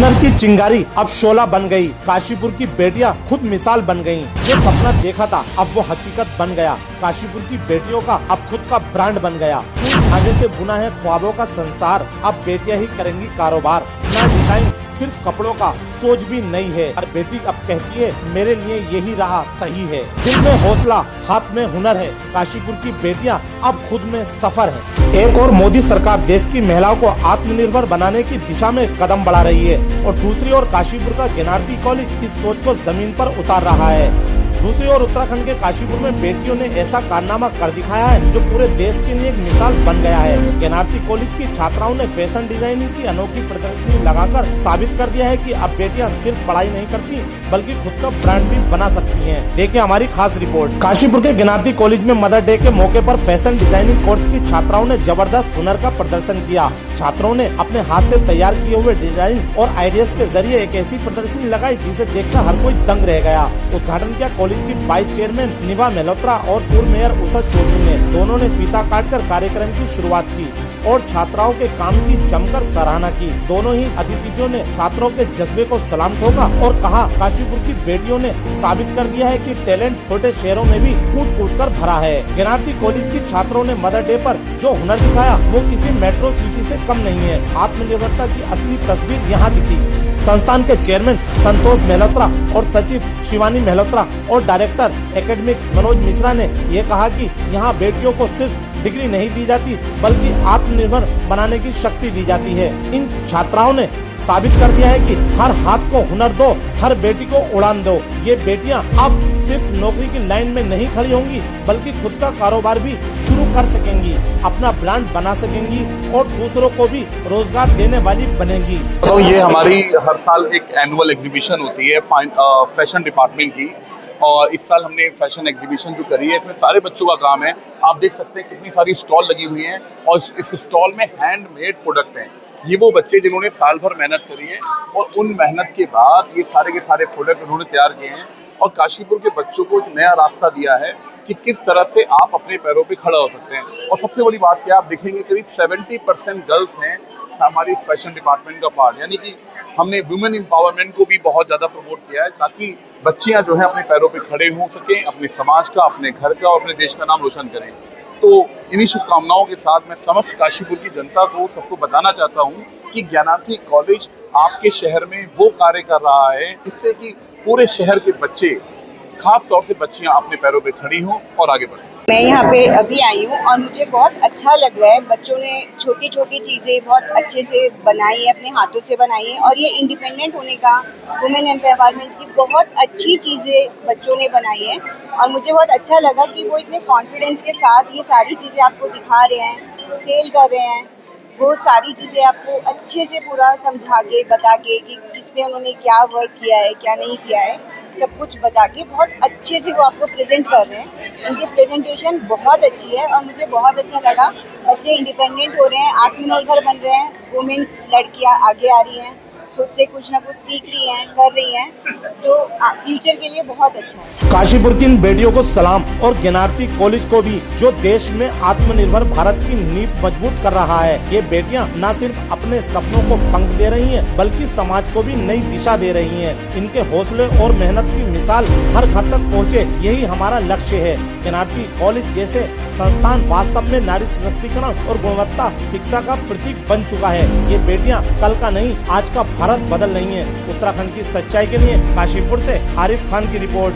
हुनर की चिंगारी अब शोला बन गई। काशीपुर की बेटियां खुद मिसाल बन गयीं। जो सपना देखा था अब वो हकीकत बन गया। काशीपुर की बेटियों का अब खुद का ब्रांड बन गया। धागे से बुना है ख्वाबों का संसार, अब बेटियां ही करेंगी कारोबार। नया डिजाइन सिर्फ कपड़ों का सोच भी नहीं है, और बेटी अब कहती है मेरे लिए यही राह सही है। दिल में हौसला, हाथ में हुनर है। काशीपुर की बेटियां अब खुद में सफर है। एक और मोदी सरकार देश की महिलाओं को आत्मनिर्भर बनाने की दिशा में कदम बढ़ा रही है, और दूसरी ओर काशीपुर का ज्ञानार्थी कॉलेज इस सोच को जमीन पर उतार रहा है। दूसरी ओर उत्तराखंड के काशीपुर में बेटियों ने ऐसा कारनामा कर दिखाया है जो पूरे देश के लिए एक मिसाल बन गया है। ज्ञानार्थी कॉलेज की छात्राओं ने फैशन डिजाइनिंग की अनोखी प्रदर्शनी लगाकर साबित कर दिया है कि अब बेटियां सिर्फ पढ़ाई नहीं करती बल्कि खुद का ब्रांड भी बना सकती हैं। देखिए हमारी खास रिपोर्ट। काशीपुर के ज्ञानार्थी कॉलेज में मदर डे के मौके पर फैशन डिजाइनिंग कोर्स की छात्राओं ने जबरदस्त हुनर का प्रदर्शन किया। छात्रों ने अपने हाथ से तैयार किए हुए डिजाइन और आइडियाज के जरिए एक ऐसी प्रदर्शनी लगाई जिसे देखकर हर कोई दंग रह गया। उद्घाटन किया कॉलेज की वाइस चेयरमैन निभा मेहलोत्रा और पूर्व मेयर उषा चौधरी ने। दोनों ने फीता काटकर कार्यक्रम की शुरुआत की और छात्राओं के काम की जमकर सराहना की। दोनों ही अतिथियों ने छात्रों के जज्बे को सलाम ठोका और कहा काशीपुर की बेटियों ने साबित कर दिया है कि टैलेंट छोटे शहरों में भी कूट कूट कर भरा है। ज्ञानार्थी कॉलेज की छात्रों ने मदर डे पर जो हुनर दिखाया वो किसी मेट्रो सिटी से कम नहीं है। आत्मनिर्भरता की असली तस्वीर यहाँ दिखी। संस्थान के चेयरमैन संतोष मेहलोत्रा और सचिव शिवानी मेहलोत्रा और डायरेक्टर एकेडमिक्स मनोज मिश्रा ने ये कहा कि यहाँ बेटियों को सिर्फ डिग्री नहीं दी जाती बल्कि आत्मनिर्भर बनाने की शक्ति दी जाती है। इन छात्राओं ने साबित कर दिया है कि हर हाथ को हुनर दो, हर बेटी को उड़ान दो। ये बेटियां अब सिर्फ नौकरी की लाइन में नहीं खड़ी होंगी बल्कि खुद का कारोबार भी शुरू कर सकेंगी, अपना ब्रांड बना सकेंगी और दूसरों को भी रोजगार देने वाली बनेंगी। तो ये हमारी हर साल एक एनुअल एग्जीबिशन होती है फैशन डिपार्टमेंट की, और इस साल हमने फैशन एग्जीबिशन जो करी है इसमें सारे बच्चों का काम है। आप देख सकते हैं कितनी सारी स्टॉल लगी हुई हैं और इस स्टॉल में हैंडमेड प्रोडक्ट हैं। ये वो बच्चे जिन्होंने साल भर मेहनत करी है और उन मेहनत के बाद ये सारे के सारे प्रोडक्ट उन्होंने तैयार किए हैं और काशीपुर के बच्चों को एक नया रास्ता दिया है कि किस तरह से आप अपने पैरों पे खड़ा हो सकते हैं। और सबसे बड़ी बात क्या आप देखेंगे करीब 70% गर्ल्स हैं हमारी फैशन डिपार्टमेंट का पार्ट, यानी कि हमने वुमेन एम्पावरमेंट को भी बहुत ज़्यादा प्रमोट किया है ताकि बच्चियां जो है अपने पैरों पे खड़े हो सकें, अपने समाज का, अपने घर का और अपने देश का नाम रोशन करें। तो इन्हीं शुभकामनाओं के साथ मैं समस्त काशीपुर की जनता को सबको बताना चाहता हूँ कि ज्ञानार्थी कॉलेज आपके शहर में वो कार्य कर रहा है जिससे कि पूरे शहर के बच्चे, खास तौर से बच्चियां अपने पैरों पे खड़ी हों और आगे बढ़ें। मैं यहाँ पे अभी आई हूँ और मुझे बहुत अच्छा लग रहा है। बच्चों ने छोटी छोटी चीज़ें बहुत अच्छे से बनाई है, अपने हाथों से बनाई है, और ये इंडिपेंडेंट होने का, वुमेन एम्पावरमेंट की बहुत अच्छी चीज़ें बच्चों ने बनाई है। और मुझे बहुत अच्छा लगा कि वो इतने कॉन्फिडेंस के साथ ये सारी चीज़ें आपको दिखा रहे हैं, सेल कर रहे हैं। वो सारी चीज़ें आपको अच्छे से पूरा समझा के बता के कि इसमें उन्होंने क्या वर्क किया है, क्या नहीं किया है, सब कुछ बता के बहुत अच्छे से वो आपको प्रेजेंट कर रहे हैं। उनकी प्रेजेंटेशन बहुत अच्छी है और मुझे बहुत अच्छा लगा। बच्चे इंडिपेंडेंट हो रहे हैं, आत्मनिर्भर बन रहे हैं, वुमेन्स लड़कियां आगे आ रही हैं, खुद से कुछ ना कुछ सीख रही हैं, कर रही हैं, जो फ्यूचर के लिए बहुत अच्छा है। काशीपुर की इन बेटियों को सलाम और ज्ञानार्थी कॉलेज को भी, जो देश में आत्मनिर्भर भारत की नींव मजबूत कर रहा है। ये बेटियां न सिर्फ अपने सपनों को पंख दे रही हैं बल्कि समाज को भी नई दिशा दे रही हैं। इनके हौसले और मेहनत की मिसाल हर घर तक पहुँचे, यही हमारा लक्ष्य है। ज्ञानार्थी कॉलेज जैसे संस्थान वास्तव में नारी सशक्तिकरण और गुणवत्ता शिक्षा का प्रतीक बन चुका है। ये बेटियां कल का नहीं आज का भारत बदल रही हैं। उत्तराखंड की सच्चाई के लिए काशीपुर से आरिफ खान की रिपोर्ट।